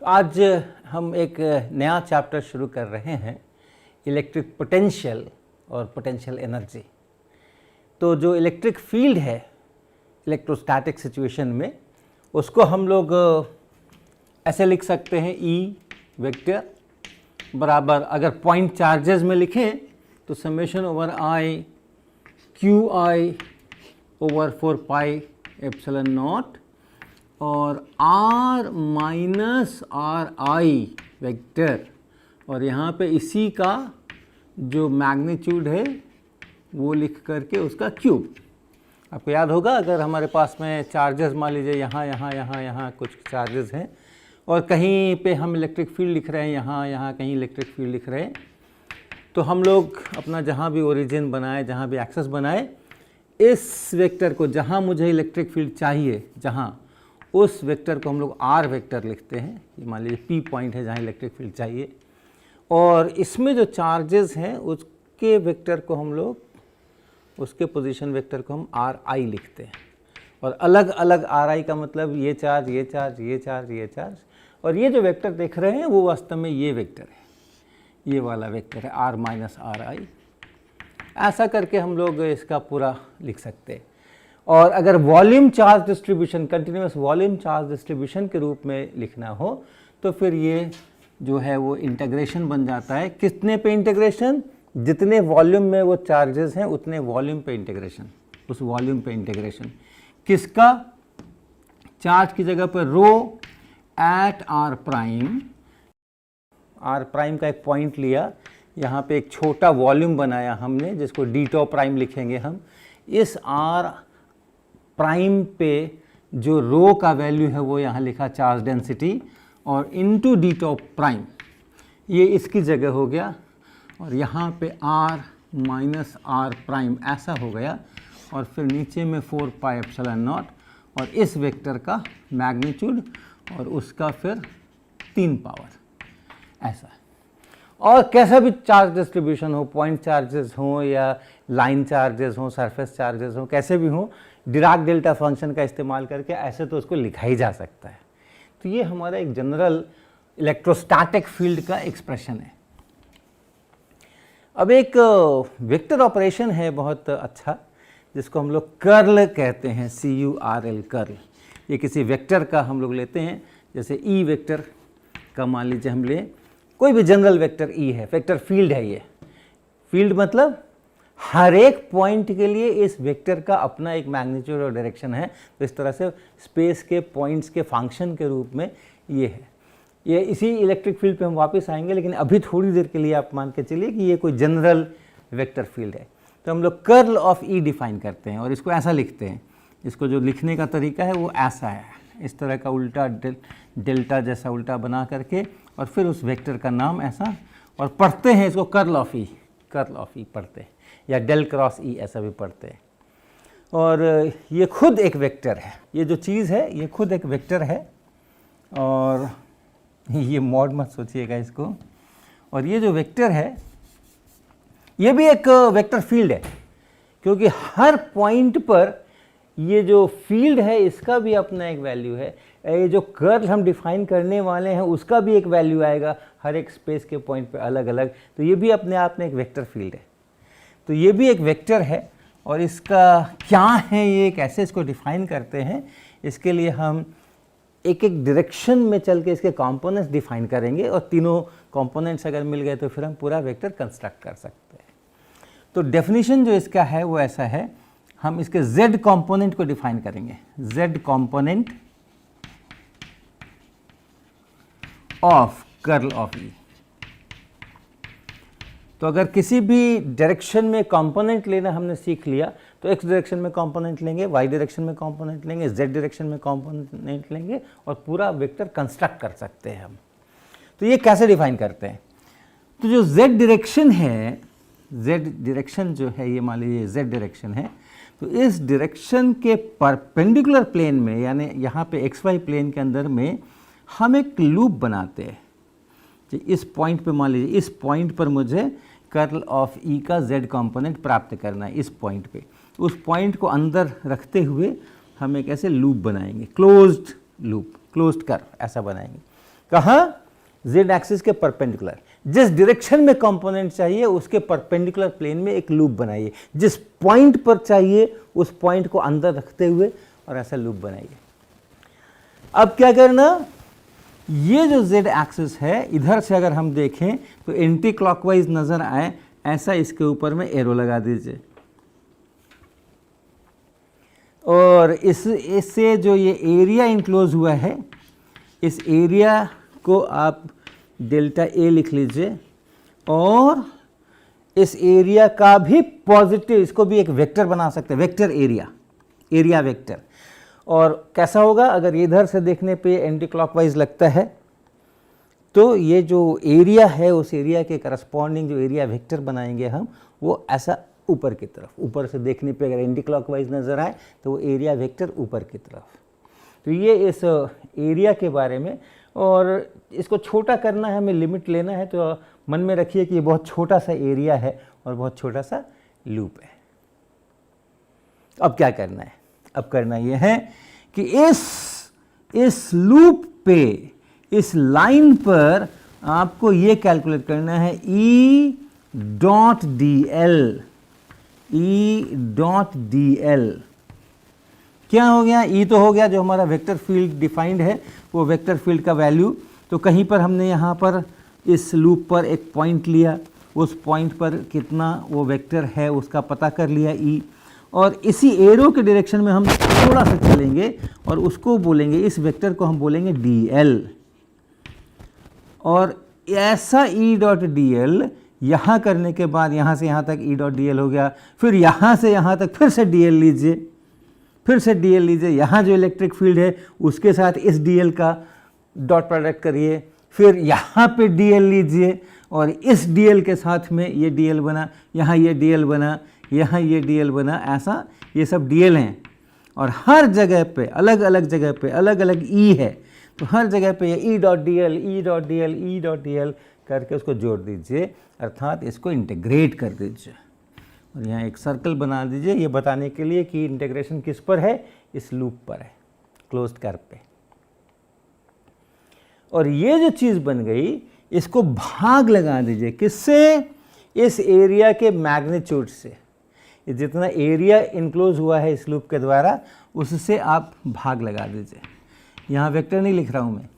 आज हम एक नया चैप्टर शुरू कर रहे हैं, इलेक्ट्रिक पोटेंशियल और पोटेंशियल एनर्जी। तो जो इलेक्ट्रिक फील्ड है इलेक्ट्रोस्टैटिक सिचुएशन में, उसको हम लोग ऐसे लिख सकते हैं, ई वेक्टर बराबर, अगर पॉइंट चार्जेस में लिखें तो summation over I Q I over 4 pi epsilon not और r minus are I vector, और यहाँ पे इसी का जो मैग्नीट्यूड है वो लिख करके उसका क्यूब। आपको याद होगा, अगर हमारे पास में चार्जेस मान लीजिए यहाँ कुछ चार्जेस हैं और कहीं पे हम इलेक्ट्रिक फील्ड लिख रहे हैं, यहाँ कहीं इलेक्ट्रिक फील्ड लिख रहे हैं, तो हम लोग अपना जहाँ भी ओरिजिन बनाए, जहाँ भी एक्सेस बनाए, इस वेक्टर को जहाँ मुझे इलेक्ट्रिक फील्ड चाहिए, जहाँ उस वेक्टर को हम लोग आर वेक्टर लिखते हैं। ये मान लीजिए पी पॉइंट है जहाँ इलेक्ट्रिक फील्ड चाहिए, और इसमें जो चार्जेस हैं उसके वेक्टर को हम लोग, उसके पोजीशन वेक्टर को हम आर आई लिखते हैं। और अलग अलग आर आई का मतलब ये चार्ज, ये चार्ज, ये चार्ज, ये चार्ज, और ये जो वेक्टर देख रहे हैं वो वास्तव में ये वेक्टर है, ये वाला वेक्टर है आर माइनस आर आई। ऐसा करके हम लोग इसका पूरा लिख सकते हैं। और अगर volume charge distribution, continuous volume charge distribution के रूप में लिखना हो तो फिर ये जो है वो इंटीग्रेशन बन जाता है। कितने पे इंटीग्रेशन? जितने वॉल्यूम में वो चार्जेस हैं उतने वॉल्यूम पे इंटीग्रेशन, उस वॉल्यूम पे इंटीग्रेशन। किसका? चार्ज की जगह पर rho at R prime, R prime का एक पॉइंट लिया, यहाँ पे एक छोटा वॉल्यूम बनाया हमने जिसको डी टॉप प्राइम लिखेंगे हम। इस आर प्राइम पे जो रो का वैल्यू है वो यहाँ लिखा चार्ज डेंसिटी, और इनटू डी टॉप प्राइम, ये इसकी जगह हो गया, और यहाँ पे आर माइनस आर प्राइम ऐसा हो गया, और फिर नीचे में 4 पाई एप्सिलॉन नॉट, और इस वेक्टर का मैग्नीट्यूड और उसका फिर 3 पावर ऐसा। और कैसा भी चार्ज डिस्ट्रीब्यूशन हो, पॉइंट चार्जेस हो या लाइन चार्जेस हो, सरफेस चार्जेस हो, कैसे भी हो, डिराक डेल्टा फंक्शन का इस्तेमाल करके ऐसे तो उसको लिखा ही जा सकता है। तो ये हमारा एक जनरल इलेक्ट्रोस्टैटिक फील्ड का एक्सप्रेशन है। अब एक वेक्टर ऑपरेशन है बहुत अच्छा, जिसको हम लोग कर्ल कहते हैं, CURL कर्ल। ये किसी वेक्टर का हम लोग लेते हैं, जैसे ई वेक्टर का मान लीजिए हम ले, कोई भी जनरल वेक्टर ई है, वेक्टर फील्ड है। ये फील्ड मतलब हर एक पॉइंट के लिए इस वेक्टर का अपना एक मैग्नीट्यूड और डायरेक्शन है। तो इस तरह से स्पेस के पॉइंट्स के फंक्शन के रूप में ये है। ये इसी इलेक्ट्रिक फील्ड पे हम वापस आएंगे, लेकिन अभी थोड़ी देर के लिए आप मान के चलिए कि ये कोई जनरल वेक्टर फील्ड है। तो हम लोग कर्ल ऑफ ई डिफाइन करते हैं और इसको ऐसा लिखते हैं। इसको जो लिखने का तरीका है वो ऐसा है, इस तरह का उल्टा डेल्टा जैसा उल्टा बना करके, और फिर उस वेक्टर का नाम ऐसा, और पढ़ते हैं इसको कर्ल ऑफ ई पढ़ते हैं, या डेल क्रॉस ई ऐसा भी पढ़ते हैं। और ये खुद एक वेक्टर है, ये जो चीज़ है ये खुद एक वेक्टर है, और ये मॉड मत सोचिएगा इसको। और ये जो वेक्टर है ये भी एक वेक्टर फील्ड है, क्योंकि हर पॉइंट पर ये जो फील्ड है इसका भी अपना एक वैल्यू है। ये जो कर्ल हम डिफाइन करने वाले हैं उसका भी एक वैल्यू आएगा हर एक स्पेस के पॉइंट पे अलग अलग। तो ये भी अपने आप में एक वेक्टर फील्ड है। तो ये भी एक वेक्टर है, और इसका क्या है, ये कैसे इसको डिफाइन करते हैं, इसके लिए हम एक एक डायरेक्शन में चल के इसके कंपोनेंट्स डिफाइन करेंगे, और तीनों कंपोनेंट्स अगर मिल गए तो फिर हम पूरा वेक्टर कंस्ट्रक्ट कर सकते हैं। तो डेफिनेशन जो इसका है वो ऐसा है, हम इसके z कंपोनेंट को डिफाइन करेंगे, z component of curl of E. तो अगर किसी भी डायरेक्शन में कंपोनेंट लेना हमने सीख लिया, तो x डायरेक्शन में कंपोनेंट लेंगे, y डायरेक्शन में कंपोनेंट लेंगे, z डायरेक्शन में कंपोनेंट लेंगे, और पूरा वेक्टर कंस्ट्रक्ट कर सकते हैं हम। तो ये कैसे डिफाइन करते हैं? तो जो z डायरेक्शन है, z डायरेक्शन जो है, ये मान लीजिए z डायरेक्शन है, तो इस डायरेक्शन के परपेंडिकुलर प्लेन में, यानी यहाँ पे xy प्लेन के अंदर में हम एक लूप बनाते हैं। इस पॉइंट पे मान लीजिए, इस पॉइंट पर मुझे कर्ल ऑफ ई का z कंपोनेंट प्राप्त करना है। इस पॉइंट पे, उस पॉइंट को अंदर रखते हुए हम एक ऐसे लूप बनाएंगे, क्लोज्ड लूप, क्लोज्ड कर्व ऐसा बनाएंगे। कहाँ? z एक्सिस के परपेंडिकुलर। जिस डायरेक्शन में कंपोनेंट चाहिए उसके परपेंडिकुलर प्लेन में एक लूप बनाइए, जिस पॉइंट पर चाहिए उस पॉइंट को अंदर रखते हुए और ऐसा लूप बनाइए। अब क्या करना, ये जो z एक्सिस है इधर से अगर हम देखें तो एंटी क्लॉकवाइज नजर आए, ऐसा इसके ऊपर में एरो लगा दीजिए और इससे जो ये एरिया इंक्लोज हुआ है इस एरिया को आप डेल्टा ए लिख लीजिए और इस एरिया का भी पॉजिटिव, इसको भी एक वेक्टर बना सकते हैं, वेक्टर एरिया, एरिया वेक्टर। और कैसा होगा, अगर इधर से देखने पे एंटी क्लॉकवाइज लगता है तो ये जो एरिया है उस एरिया के करस्पॉन्डिंग जो एरिया वेक्टर बनाएंगे हम, वो ऐसा ऊपर की तरफ, ऊपर से देखने पे अगर एंटी क्लॉकवाइज नज़र आए तो वो एरिया वेक्टर ऊपर की तरफ। तो ये इस एरिया के बारे में, और इसको छोटा करना है, हमें लिमिट लेना है, तो मन में रखिए कि ये बहुत छोटा सा एरिया है और बहुत छोटा सा लूप है। अब क्या करना है, अब करना ये है कि इस लूप पे, इस लाइन पर आपको ये कैलकुलेट करना है E डॉट डी एल। क्या हो गया, E तो हो गया जो हमारा वेक्टर फील्ड डिफाइंड है, वो वेक्टर फील्ड का वैल्यू। तो कहीं पर हमने यहाँ पर इस लूप पर एक पॉइंट लिया, उस पॉइंट पर कितना वो वेक्टर है उसका पता कर लिया E, और इसी एरो के डायरेक्शन में हम थोड़ा सा चलेंगे और उसको बोलेंगे, इस वेक्टर को हम बोलेंगे DL। और ऐसा E डॉट डी एल यहाँ करने के बाद यहाँ से यहाँ तक E डॉट डी एल हो गया, फिर यहाँ से यहाँ तक फिर से DL लीजिए, फिर से DL लीजिए, यहाँ जो इलेक्ट्रिक फील्ड है उसके साथ इस DL का डॉट प्रोडक्ट करिए, फिर यहाँ पे DL लीजिए और इस DL के साथ में ये DL बना, यहाँ ये DL बना, यहाँ ये DL बना, ऐसा ये सब DL हैं। और हर जगह पे अलग अलग जगह पे अलग अलग E है, तो हर जगह पे ये E dot D L, E dot D L, E dot D L करके उसको जोड़ दीजिए, अर्थात इसको इंटीग्रेट कर दीजिए और यहाँ एक सर्कल बना दीजिए, ये बताने के लिए कि इंटीग्रेशन किस पर है, इस लूप पर है, क्लोज्ड कर्व पे। और ये जो चीज़ बन गई इसको भाग लगा दीजिए, किससे, इस एरिया के मैग्नीट्यूड से। जितना एरिया इनक्लोज हुआ है इस लूप के द्वारा उससे आप भाग लगा दीजिए। यहाँ वेक्टर नहीं लिख रहा हूँ मैं,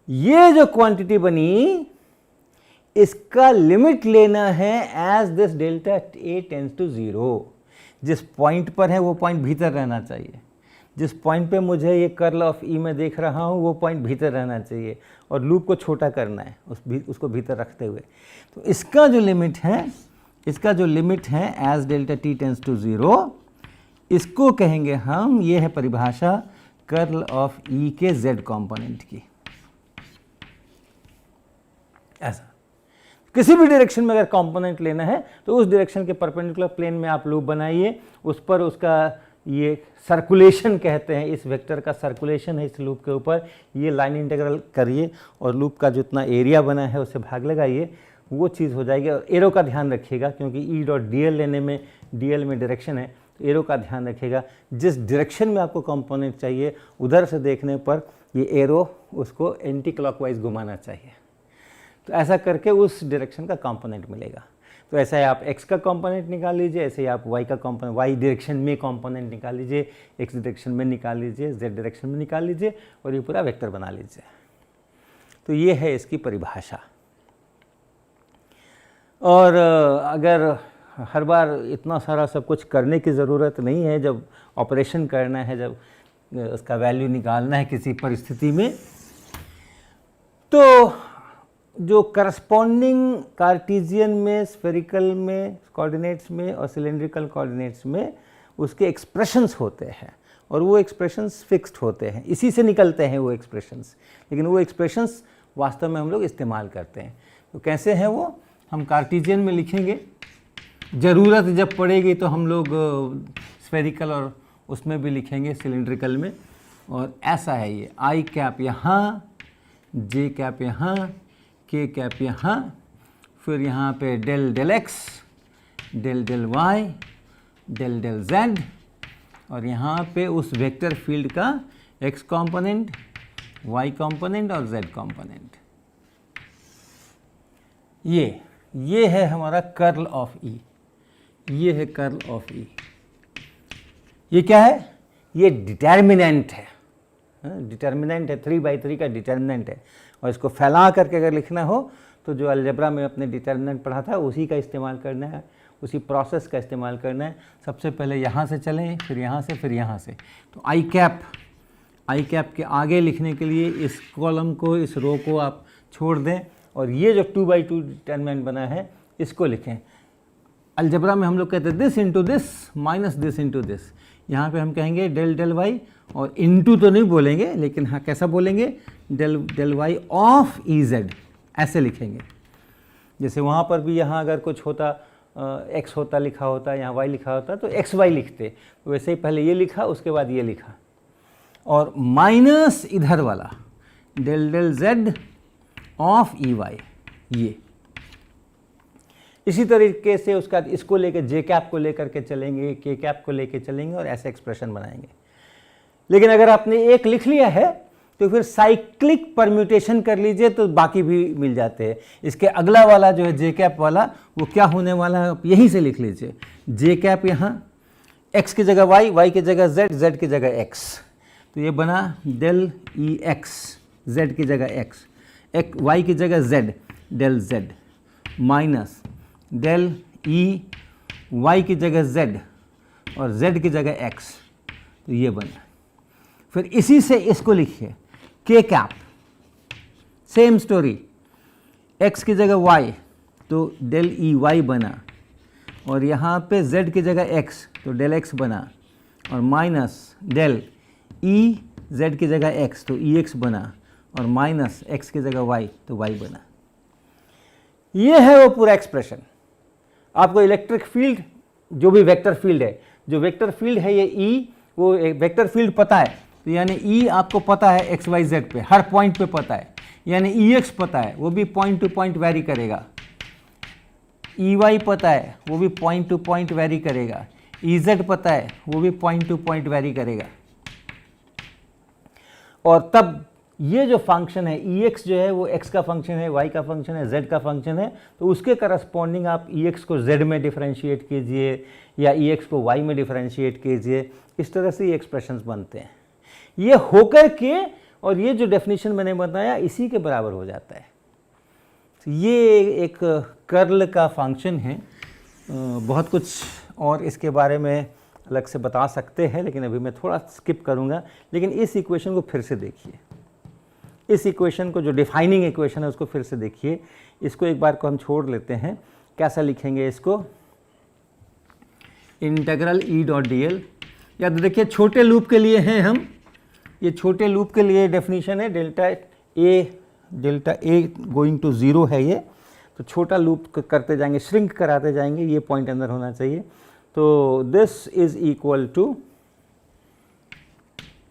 ये जो क्वांटिटी बनी इसका लिमिट लेना है as this delta a tends to 0। जिस पॉइंट पर है वो पॉइंट भीतर रहना चाहिए, जिस पॉइंट पे मुझे ये कर्ल ऑफ ई में देख रहा हूँ वो पॉइंट भीतर रहना चाहिए और लूप को छोटा करना है उसको भीतर रखते हुए। तो इसका जो लिमिट है, इसका जो लिमिट है as delta t tends to 0, इसको कहेंगे हम, ये है परिभाषा कर्ल ऑफ ई के z कंपोनेंट की। ऐसा किसी भी डायरेक्शन में अगर कंपोनेंट लेना है तो उस डायरेक्शन के परपेंडिकुलर प्लेन में आप लूप बनाइए, उस पर उसका ये सर्कुलेशन कहते हैं, इस वेक्टर का सर्कुलेशन है इस लूप के ऊपर, ये लाइन इंटीग्रल करिए और लूप का जितना एरिया बना है उससे भाग लगाइए, वो चीज़ हो जाएगी। और एरो का ध्यान रखिएगा क्योंकि ई डॉट डी एल लेने में, डी एल में डायरेक्शन है, तो एरो का ध्यान रखिएगा, जिस डायरेक्शन में आपको कंपोनेंट चाहिए उधर से देखने पर ये एरो उसको एंटी क्लॉकवाइज घुमाना चाहिए। तो ऐसा करके उस डायरेक्शन का कंपोनेंट मिलेगा। तो ऐसा ही आप x का कंपोनेंट निकाल लीजिए, ऐसे ही आप y का कंपोनेंट, y डायरेक्शन में कंपोनेंट निकाल लीजिए, x डायरेक्शन में निकाल लीजिए, z डायरेक्शन में निकाल लीजिए और ये पूरा वेक्टर बना लीजिए। तो ये है इसकी परिभाषा। और अगर हर बार इतना सारा सब कुछ करने की ज़रूरत नहीं है, जब ऑपरेशन करना है, जब उसका वैल्यू निकालना है किसी परिस्थिति में, तो जो करस्पॉन्डिंग कार्टीजियन में, स्फेरिकल में कोऑर्डिनेट्स में और सिलेंड्रिकल कोऑर्डिनेट्स में उसके एक्सप्रेशंस होते हैं और वो एक्सप्रेशंस फिक्स्ड होते हैं, इसी से निकलते हैं वो एक्सप्रेशंस, लेकिन वो एक्सप्रेशंस वास्तव में हम लोग इस्तेमाल करते हैं। तो कैसे हैं वो, हम कार्टीजियन में लिखेंगे, ज़रूरत जब पड़ेगी तो हम लोग स्फेरिकल और उसमें भी लिखेंगे, सिलेंड्रिकल में। और ऐसा है ये, आई कैप यहाँ, जे कैप यहाँ, के कैप यहाँ, फिर यहाँ पे del del x, del del y, del del z, और यहाँ पे उस वेक्टर फील्ड का एक्स कंपोनेंट, y कंपोनेंट और z कंपोनेंट। ये है हमारा कर्ल ऑफ E, ये है कर्ल ऑफ E। ये क्या है? ये डिटर्मिनेंट है, डिटर्मिनेंट है, 3/3 का डिटर्मिनेंट है। और इसको फैला करके अगर लिखना हो तो जो अलजेब्रा में अपने डिटर्मिनेंट पढ़ा था उसी का इस्तेमाल करना है, उसी प्रोसेस का इस्तेमाल करना है। सबसे पहले यहाँ से चलें, फिर यहाँ से, फिर यहाँ से। तो आई कैप के आगे लिखने के लिए इस कॉलम को, इस रो को आप छोड़ दें और ये जो 2/2 डिटर्मिनेंट बना है इसको लिखें। अलजेब्रा में हम लोग कहते हैं this into this minus this into this. यहाँ पे हम कहेंगे डेल डेल वाई, और इंटू तो नहीं बोलेंगे, लेकिन हाँ कैसा बोलेंगे? Del del y of E z, ऐसे लिखेंगे। जैसे वहाँ पर भी यहाँ अगर कुछ होता, एक्स होता लिखा होता, यहाँ वाई लिखा होता तो एक्स वाई लिखते, तो वैसे ही पहले ये लिखा उसके बाद ये लिखा, और माइनस इधर वाला del del z of E y, ये इसी तरीके से उसका इसको लेकर जे कैप को लेकर के चलेंगे, के कैप को लेकर चलेंगे और ऐसे एक्सप्रेशन बनाएंगे। लेकिन अगर आपने एक लिख लिया है तो फिर साइक्लिक परम्यूटेशन कर लीजिए तो बाकी भी मिल जाते हैं। इसके अगला वाला जो है जे कैप वाला, वो क्या होने वाला है आप यहीं से लिख लीजिए। जे कैप यहाँ x की जगह y, y की जगह z, z की जगह x, तो ये बना डेल ई एक्स, z की जगह x, y की जगह z, del z minus del E y की जगह z और z की जगह x, तो ये बना। फिर इसी से इसको लिखिए के कैप, सेम स्टोरी, x की जगह y तो डेल ई वाई बना, और यहाँ पे z की जगह x तो डेल x बना, और माइनस डेल ई z की जगह x तो ई एक्स बना, और माइनस x की जगह y तो y बना। ये है वो पूरा एक्सप्रेशन। आपको इलेक्ट्रिक फील्ड, जो भी वेक्टर फील्ड है, जो वेक्टर फील्ड है ये E, वो वेक्टर फील्ड पता है, तो यानी E आपको पता है एक्स वाई जेड पे, हर पॉइंट पे पता है, यानी EX पता है, वो भी पॉइंट टू पॉइंट वेरी करेगा। EY पता है, वो भी पॉइंट टू पॉइंट वेरी करेगा। EZ पता है, वो भी पॉइंट टू पॉइंट वेरी करेगा। और तब ये जो फंक्शन है EX जो है वो x का फंक्शन है, y का फंक्शन है, z का फंक्शन है, तो उसके करस्पॉन्डिंग आप EX को z में डिफरेंशिएट कीजिए या EX को y में डिफरेंशिएट कीजिए। इस तरह से ये एक्सप्रेशंस बनते हैं। ये होकर के, और ये जो डेफिनेशन मैंने बताया इसी के बराबर हो जाता है। तो ये एक कर्ल का फंक्शन है। बहुत कुछ और इसके बारे में अलग से बता सकते हैं, लेकिन अभी मैं थोड़ा स्किप करूँगा। लेकिन इस इक्वेशन को फिर से देखिए, इस इक्वेशन को जो डिफाइनिंग इक्वेशन है उसको फिर से देखिए। इसको एक बार को हम छोड़ लेते हैं। कैसा लिखेंगे इसको? इंटीग्रल ई डॉट डी एल, या तो देखिए छोटे लूप के लिए हैं हम, ये छोटे लूप के लिए डेफिनेशन है डेल्टा ए गोइंग टू 0 है ये, तो छोटा लूप करते जाएंगे, श्रिंक कराते जाएंगे, ये पॉइंट अंदर होना चाहिए। तो this is equal to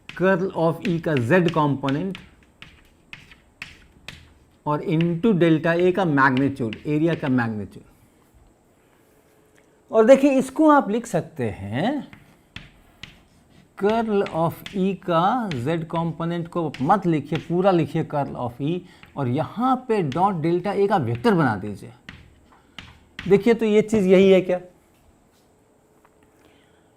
curl of E का z कंपोनेंट और इनटू डेल्टा ए का मैग्नीट्यूड, एरिया का मैग्नीट्यूड। और देखिए इसको आप लिख सकते हैं कर्ल ऑफ ई का z कंपोनेंट को मत लिखिए, पूरा लिखिए कर्ल ऑफ ई, और यहाँ पे डॉट डेल्टा ए का वेक्टर बना दीजिए। देखिए तो ये चीज़ यही है क्या?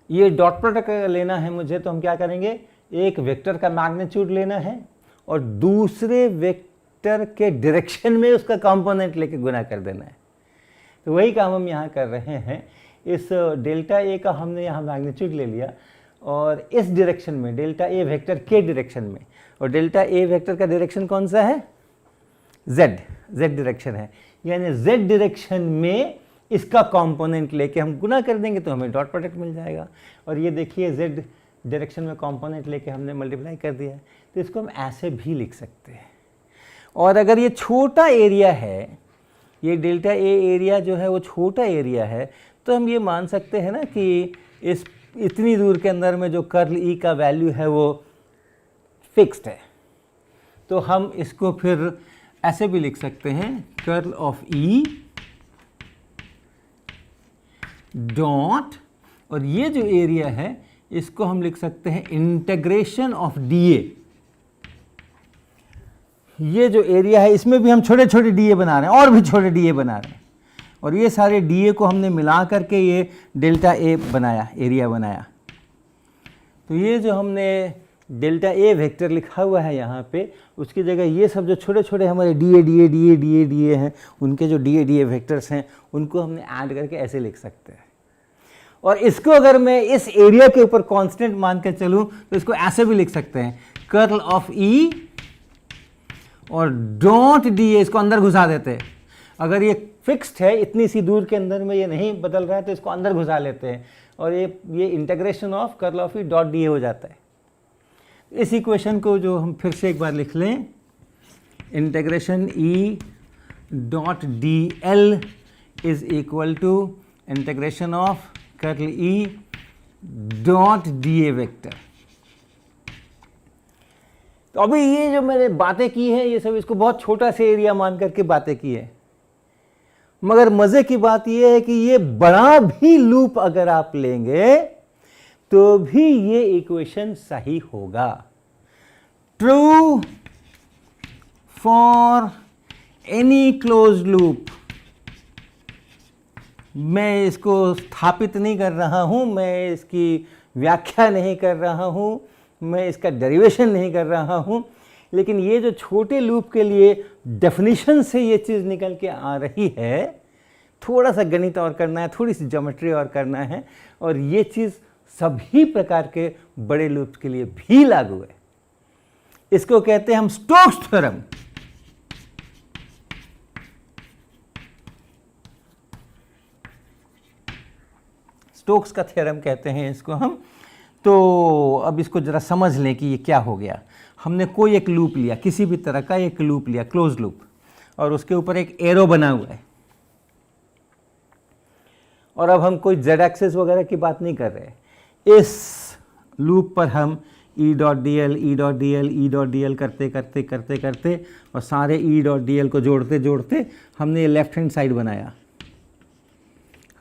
ये डॉट प्रोडक्ट लेना है मुझे, तो हम क्या करेंगे? एक वेक्टर का मैग्नीट्यूड लेना है और दूसरे वेक्टर के डायरेक्शन में उसका कंपोनेंट लेके गुना कर देना है। तो वही काम हम यहाँ कर रहे हैं। इस डेल्टा ए का हमने यहाँ मैग्नीट्यूड ले लिया और इस डायरेक्शन में डेल्टा ए वेक्टर के डायरेक्शन में, और डेल्टा ए वेक्टर का डायरेक्शन कौन सा है? z डायरेक्शन है, यानी z डायरेक्शन में इसका कंपोनेंट लेके हम गुना कर देंगे तो हमें डॉट प्रोडक्ट मिल जाएगा। और ये देखिए z डायरेक्शन में कंपोनेंट लेके हमने मल्टीप्लाई कर दिया है, तो इसको हम ऐसे भी लिख सकते हैं। और अगर ये छोटा एरिया है, ये डेल्टा ए एरिया जो है वो छोटा एरिया है, तो हम ये मान सकते हैं ना कि इस इतनी दूर के अंदर में जो कर्ल ई का वैल्यू है वो फिक्स्ड है। तो हम इसको फिर ऐसे भी लिख सकते हैं, कर्ल ऑफ ई डॉट, और ये जो एरिया है इसको हम लिख सकते हैं इंटीग्रेशन ऑफ डी ए, ये जो एरिया है इसमें भी हम छोटे छोटे डीए बना रहे हैं और भी छोटे डीए बना रहे हैं, और ये सारे डीए को हमने मिला करके ये डेल्टा ए बनाया, एरिया बनाया। तो ये जो हमने डेल्टा ए वेक्टर लिखा हुआ है यहाँ पे, उसकी जगह ये सब जो छोटे छोटे हमारे डीए हैं, उनके जो डीए वेक्टर्स हैं उनको हमने ऐड करके ऐसे लिख सकते हैं। और इसको अगर मैं इस एरिया के ऊपर कांस्टेंट मान के चलूँ तो इसको ऐसे भी लिख सकते हैं, कर्ल ऑफ ई और डॉट डीए, इसको अंदर घुसा देते हैं। अगर ये फिक्स्ड है इतनी सी दूर के अंदर में, ये नहीं बदल रहा है, तो इसको अंदर घुसा लेते हैं और ये integration of curl of E dot DA हो जाता है। इस इक्वेशन को जो हम फिर से एक बार लिख लें, integration E dot D l is equal to integration of curl E dot d A vector. तो अभी ये जो मैंने बातें की हैं ये सब इसको बहुत छोटा सा एरिया मान करके बातें की है, मगर मजे की बात ये है कि ये बड़ा भी लूप अगर आप लेंगे तो भी ये इक्वेशन सही होगा। True for any closed loop. मैं इसको स्थापित नहीं कर रहा हूं, मैं इसकी व्याख्या नहीं कर रहा हूं, मैं इसका डेरिवेशन नहीं कर रहा हूं, लेकिन ये जो छोटे लूप के लिए डेफिनेशन से ये चीज़ निकल के आ रही है, थोड़ा सा गणित और करना है, थोड़ी सी ज्योमेट्री और करना है, और ये चीज़ सभी प्रकार के बड़े लूप्स के लिए भी लागू है। इसको कहते हैं हम स्टोक्स थ्योरम। स्टोक्स का थ्योरम कहते हैं इसको हम। तो अब इसको जरा समझ लें कि ये क्या हो गया। हमने कोई एक लूप लिया, किसी भी तरह का एक लूप लिया, क्लोज लूप, और उसके ऊपर एक एरो बना हुआ है, और अब हम कोई जेड एक्सिस वगैरह की बात नहीं कर रहे। इस लूप पर हम ई डॉट डी एल, ई डॉट डी एल, ई डॉट डी एल करते करते करते करते और सारे ई डॉट डी एल को जोड़ते जोड़ते हमने ये लेफ्ट हैंड साइड बनाया।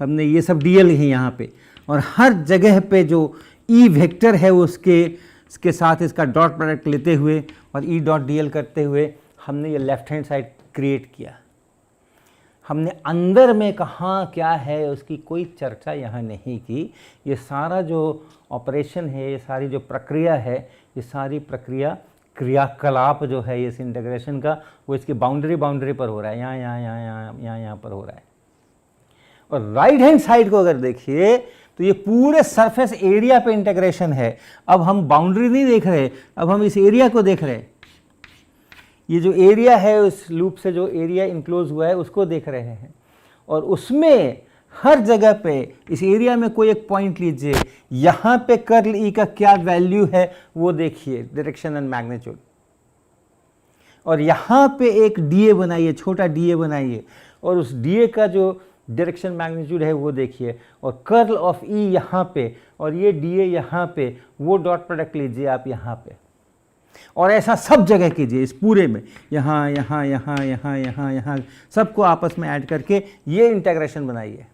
हमने ये सब डी एल ही यहाँ पे, और हर जगह पे जो ई वेक्टर है उसके साथ इसका डॉट प्रोडक्ट लेते हुए और ई डॉट डी एल करते हुए हमने ये लेफ्ट हैंड साइड क्रिएट किया। हमने अंदर में कहाँ क्या है उसकी कोई चर्चा यहाँ नहीं की। ये सारा जो ऑपरेशन है, ये सारी जो प्रक्रिया है, ये सारी प्रक्रिया क्रियाकलाप जो है इस इंटीग्रेशन का, वो इसकी बाउंड्री पर हो रहा है, यहाँ पर हो रहा है। और राइट हैंड साइड को अगर देखिए तो ये पूरे सरफेस एरिया पे इंटीग्रेशन है। अब हम बाउंड्री नहीं देख रहे, अब हम इस एरिया को देख रहे हैं। ये जो एरिया है उस लूप से जो एरिया इनक्लोज हुआ है उसको देख रहे हैं, और उसमें हर जगह पे इस एरिया में कोई एक पॉइंट लीजिए, यहाँ पे कर्ल ई का क्या वैल्यू है वो देखिए, डायरेक्शन एंड मैग्नीट्यूड, और यहाँ पे एक डीए बनाइए, छोटा डीए बनाइए, और उस डीए का जो डायरेक्शन मैग्नीट्यूड है वो देखिए, और कर्ल ऑफ ई यहाँ पे और ये डीए यहाँ पे, वो डॉट प्रोडक्ट लीजिए आप यहाँ पे, और ऐसा सब जगह कीजिए इस पूरे में, यहाँ यहाँ यहाँ यहाँ यहाँ यहाँ सबको आपस में ऐड करके ये इंटीग्रेशन बनाइए।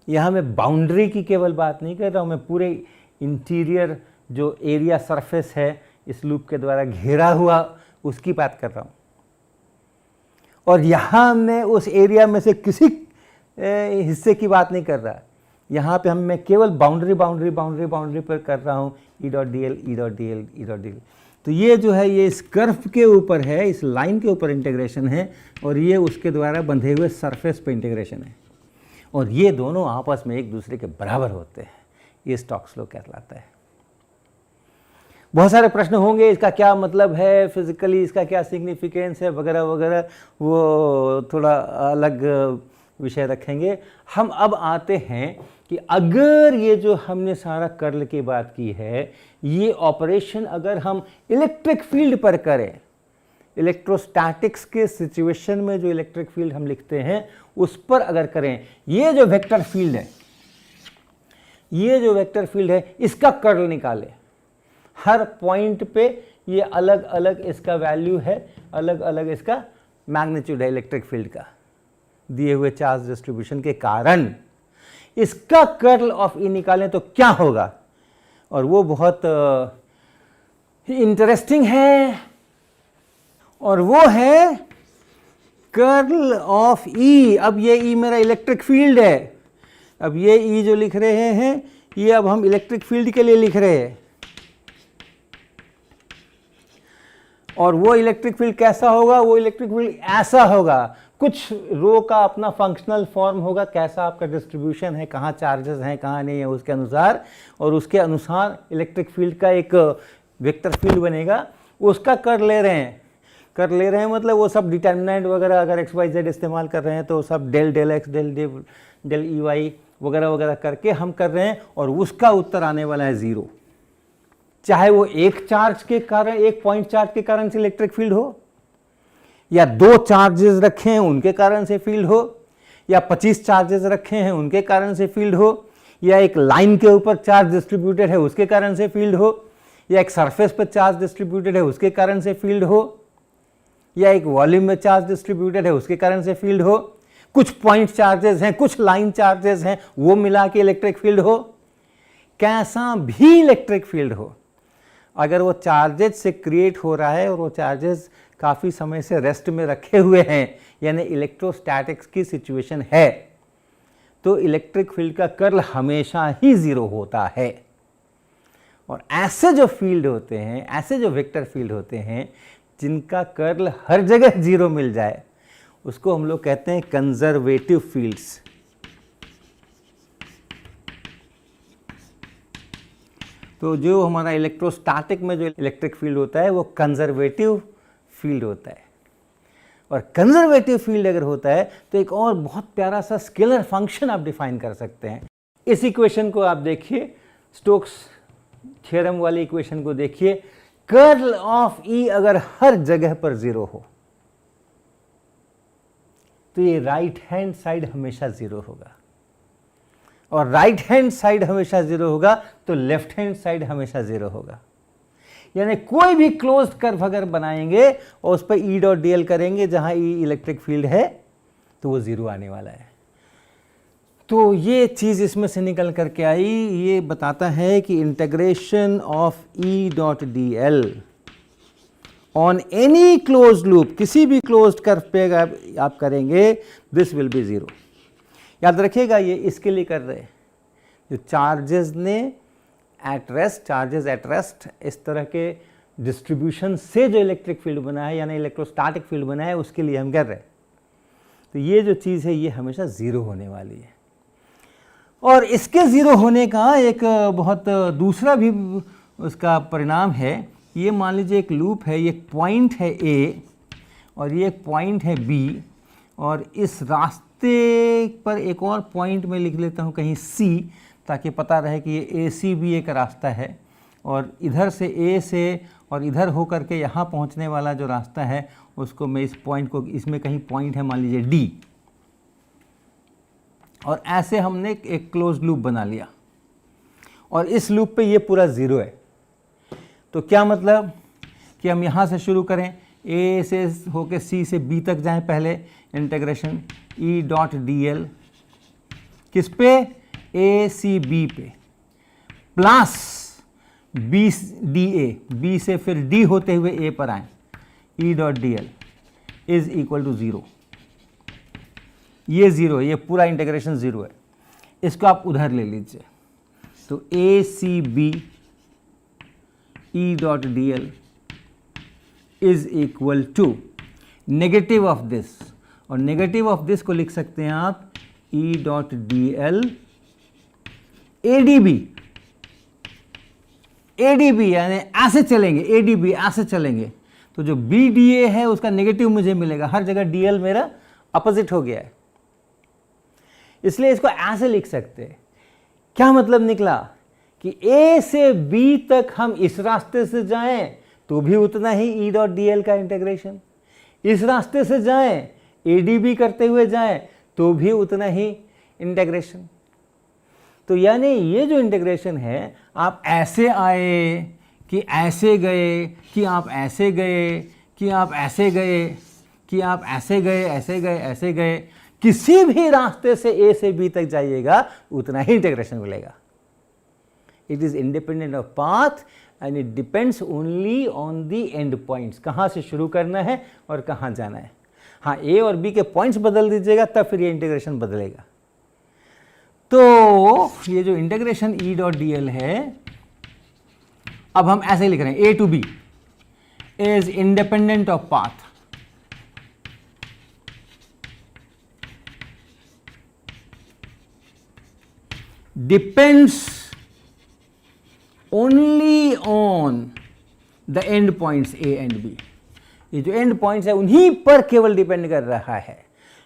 यहाँ मैं बाउंड्री की केवल बात नहीं कर रहा हूँ, मैं पूरे इंटीरियर जो एरिया सरफेस है इस लूप के द्वारा घेरा हुआ उसकी बात कर रहा हूँ। और यहाँ मैं उस एरिया में से किसी हिस्से की बात नहीं कर रहा, यहाँ पे मैं केवल बाउंड्री पर कर रहा हूँ, ई डॉट डी एल, ई डॉट डी एल, ई डॉट डी एल। तो ये जो है ये इस कर्व के ऊपर है, इस लाइन के ऊपर इंटीग्रेशन है, और ये उसके द्वारा बंधे हुए सरफेस पे इंटीग्रेशन है, और ये दोनों आपस में एक दूसरे के बराबर होते हैं। ये स्टोक्स लॉ कहलाता है। बहुत सारे प्रश्न होंगे, इसका क्या मतलब है फिजिकली, इसका क्या सिग्निफिकेंस है वगैरह वगैरह, वो थोड़ा अलग विषय रखेंगे। हम अब आते हैं कि अगर ये जो हमने सारा कर्ल की बात की है, ये ऑपरेशन अगर हम इलेक्ट्रिक फील्ड पर करें, इलेक्ट्रोस्टैटिक्स के सिचुएशन में जो इलेक्ट्रिक फील्ड हम लिखते हैं उस पर अगर करें, ये जो वेक्टर फील्ड है, ये जो वेक्टर फील्ड है इसका कर्ल निकालें। हर पॉइंट पे ये अलग अलग इसका वैल्यू है, अलग अलग इसका मैग्नीट्यूड है इलेक्ट्रिक फील्ड का, दिए हुए चार्ज डिस्ट्रीब्यूशन के कारण। इसका कर्ल ऑफ ई निकालें तो क्या होगा, और वो बहुत इंटरेस्टिंग है, और वो है कर्ल ऑफ ई। अब ये ई मेरा इलेक्ट्रिक फील्ड है। अब ये ई जो लिख रहे हैं ये अब हम इलेक्ट्रिक फील्ड के लिए लिख रहे हैं। और वो इलेक्ट्रिक फील्ड कैसा होगा? वो इलेक्ट्रिक फील्ड ऐसा होगा, कुछ रो का अपना फंक्शनल फॉर्म होगा, कैसा आपका डिस्ट्रीब्यूशन है, कहाँ चार्जेस हैं कहाँ नहीं है उसके अनुसार, और उसके अनुसार इलेक्ट्रिक फील्ड का एक वेक्टर फील्ड बनेगा। उसका कर ले रहे हैं मतलब वो सब डिटर्मिनेंट वगैरह अगर एक्स वाई जेड इस्तेमाल कर रहे हैं तो सब del del x del E y वगैरह वगैरह करके हम कर रहे हैं, और उसका उत्तर आने वाला है 0। चाहे वो एक चार्ज के कारण, एक पॉइंट चार्ज के कारण से इलेक्ट्रिक फील्ड हो, या 2 चार्जेस रखे हैं उनके कारण से फील्ड हो, या 25 चार्जेस रखे हैं उनके कारण से फील्ड हो, या एक लाइन के ऊपर चार्ज डिस्ट्रीब्यूटेड है उसके कारण से फील्ड हो, या एक सरफेस पर चार्ज डिस्ट्रीब्यूटेड है उसके कारण से फील्ड हो, या एक वॉल्यूम में चार्ज डिस्ट्रीब्यूटेड है उसके कारण से फील्ड हो, कुछ पॉइंट चार्जेस हैं, कुछ लाइन चार्जेस हैं, वो मिला के इलेक्ट्रिक फील्ड हो, कैसा भी इलेक्ट्रिक फील्ड हो, अगर वो चार्जेस से क्रिएट हो रहा है और वो चार्जेस काफ़ी समय से रेस्ट में रखे हुए हैं, यानी इलेक्ट्रोस्टैटिक्स की सिचुएशन है, तो इलेक्ट्रिक फील्ड का कर्ल हमेशा ही 0 होता है। और ऐसे जो फील्ड होते हैं, ऐसे जो वेक्टर फील्ड होते हैं जिनका कर्ल हर जगह 0 मिल जाए, उसको हम लोग कहते हैं कंजर्वेटिव फील्ड्स। तो जो हमारा इलेक्ट्रोस्टैटिक में जो इलेक्ट्रिक फील्ड होता है वो कंजर्वेटिव फील्ड होता है। और कंजर्वेटिव फील्ड अगर होता है तो एक और बहुत प्यारा सा स्केलर फंक्शन आप डिफाइन कर सकते हैं। इस इक्वेशन को आप देखिए, स्टोक्स थ्योरम वाली इक्वेशन को देखिए, कर्ल ऑफ ई अगर हर जगह पर 0 हो तो ये राइट हैंड साइड हमेशा 0 होगा, और राइट हैंड साइड हमेशा 0 होगा तो लेफ्ट हैंड साइड हमेशा 0 होगा। यानी कोई भी क्लोज्ड कर्व अगर बनाएंगे और उस पर ई डॉट डी एल करेंगे जहां ई इलेक्ट्रिक फील्ड है तो वो 0 आने वाला है। तो ये चीज़ इसमें से निकल करके आई, ये बताता है कि integration of E dot D L on any closed loop, किसी भी क्लोज्ड कर्व पे आप करेंगे, दिस विल बी 0। याद रखिएगा ये इसके लिए कर रहे हैं जो चार्जेस ने at rest, charges at rest, इस तरह के डिस्ट्रीब्यूशन से जो इलेक्ट्रिक फील्ड बना है यानी इलेक्ट्रोस्टैटिक फील्ड बना है उसके लिए हम कर रहे हैं। तो ये जो चीज़ है ये हमेशा 0 होने वाली है। और इसके 0 होने का एक बहुत दूसरा भी उसका परिणाम है। ये मान लीजिए एक लूप है, ये एक पॉइंट है A और ये एक पॉइंट है B, और इस रास्ते पर एक और पॉइंट में लिख लेता हूँ कहीं C, ताकि पता रहे कि ये AC भी एक रास्ता है, और इधर से A से और इधर होकर के यहाँ पहुँचने वाला जो रास्ता है उसको मैं इस पॉइंट को, इसमें कहीं पॉइंट है मान लीजिए D, और ऐसे हमने एक क्लोज लूप बना लिया और इस लूप पे ये पूरा 0 है। तो क्या मतलब कि हम यहाँ से शुरू करें, A से होके C से B तक जाएं, पहले integration E dot D L किस पे, A C B पे, plus B D A, B से फिर D होते हुए A पर आए, E dot D l is equal to 0। ये 0 है, ये पूरा इंटीग्रेशन 0 है। इसको आप उधर ले लीजिए, तो A C B E dot D l is equal to negative of this, और नेगेटिव ऑफ दिस को लिख सकते हैं आप E dot D l ADB, ADB यानी ऐसे चलेंगे, ADB ऐसे चलेंगे, तो जो BDA है उसका नेगेटिव मुझे मिलेगा, हर जगह DL मेरा अपोजिट हो गया है, इसलिए इसको ऐसे लिख सकते हैं। क्या मतलब निकला कि A से B तक हम इस रास्ते से जाएं तो भी उतना ही E डॉट डी एल का इंटीग्रेशन, इस रास्ते से जाएं ADB करते हुए जाएं तो भी उतना ही इंटीग्रेशन। तो यानी ये जो इंटीग्रेशन है, आप ऐसे आए कि ऐसे गए, कि आप ऐसे गए, कि आप ऐसे गए, कि आप ऐसे गए, ऐसे गए, ऐसे गए, किसी भी रास्ते से A से B तक जाइएगा उतना ही इंटीग्रेशन मिलेगा। It is independent of path and it depends only on the end points, कहाँ से शुरू करना है और कहाँ जाना है। हाँ, ए और बी के पॉइंट्स बदल दीजिएगा तब फिर ये इंटीग्रेशन बदलेगा। तो ये जो integration E dot D L है, अब हम ऐसे ही लिख रहे हैं, A to B is independent of path, depends only on the end points A and B. ये जो एंड पॉइंट्स है उन्हीं पर केवल डिपेंड कर रहा है।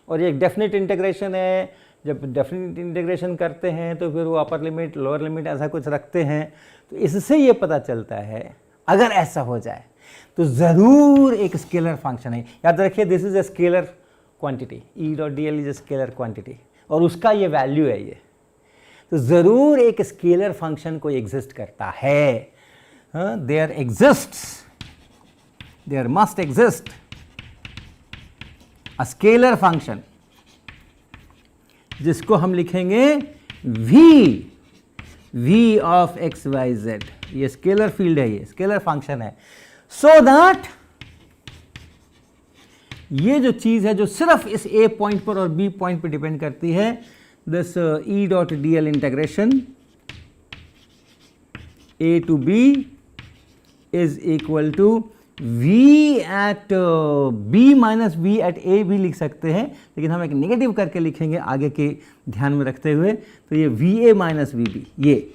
और ये एक डेफिनेट इंटीग्रेशन है। जब डेफिनेट इंटीग्रेशन करते हैं तो फिर वो अपर लिमिट लोअर लिमिट ऐसा कुछ रखते हैं। तो इससे ये पता चलता है अगर ऐसा हो जाए तो ज़रूर एक स्केलर फंक्शन है। याद रखिए, this is a scalar quantity, E dot D l is a scalar quantity और उसका ये वैल्यू है ये। तो ज़रूर एक स्केलर फंक्शन कोई एग्जिस्ट करता है। There exists, there must exist a scalar function जिसको हम लिखेंगे v of x y z. ये स्केलर फील्ड है, ये स्केलर फंक्शन है। सो दैट ये जो चीज है जो सिर्फ इस a पॉइंट पर और b पॉइंट पर डिपेंड करती है, this e dot D l integration a to b is equal to v at b minus v at a भी लिख सकते हैं, लेकिन हम एक नेगेटिव करके लिखेंगे आगे के ध्यान में रखते हुए। तो ये va माइनस वी बी, ये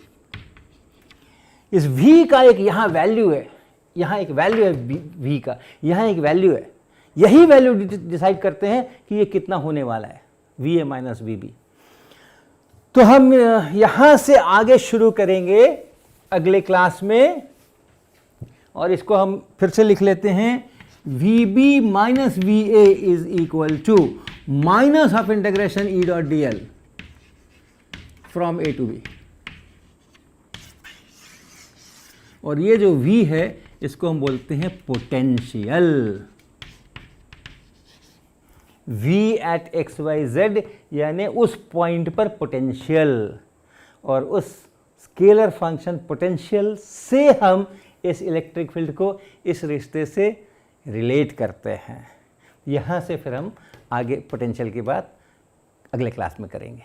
इस v का एक यहाँ वैल्यू है, यहाँ एक वैल्यू है v का, यहाँ एक वैल्यू है। यही वैल्यू डिसाइड करते हैं कि ये कितना होने वाला है, va माइनस वी बी। तो हम यहाँ से आगे शुरू करेंगे अगले क्लास में, और इसको हम फिर से लिख लेते हैं, v b minus v a is equal to minus of integration E dot D l from a to b. और ये जो v है इसको हम बोलते हैं potential, v at x y z, यानी उस पॉइंट पर पोटेंशियल। और उस स्केलर फंक्शन पोटेंशियल से हम इस इलेक्ट्रिक फील्ड को इस रिश्ते से रिलेट करते हैं। यहाँ से फिर हम आगे पोटेंशियल की बात अगले क्लास में करेंगे।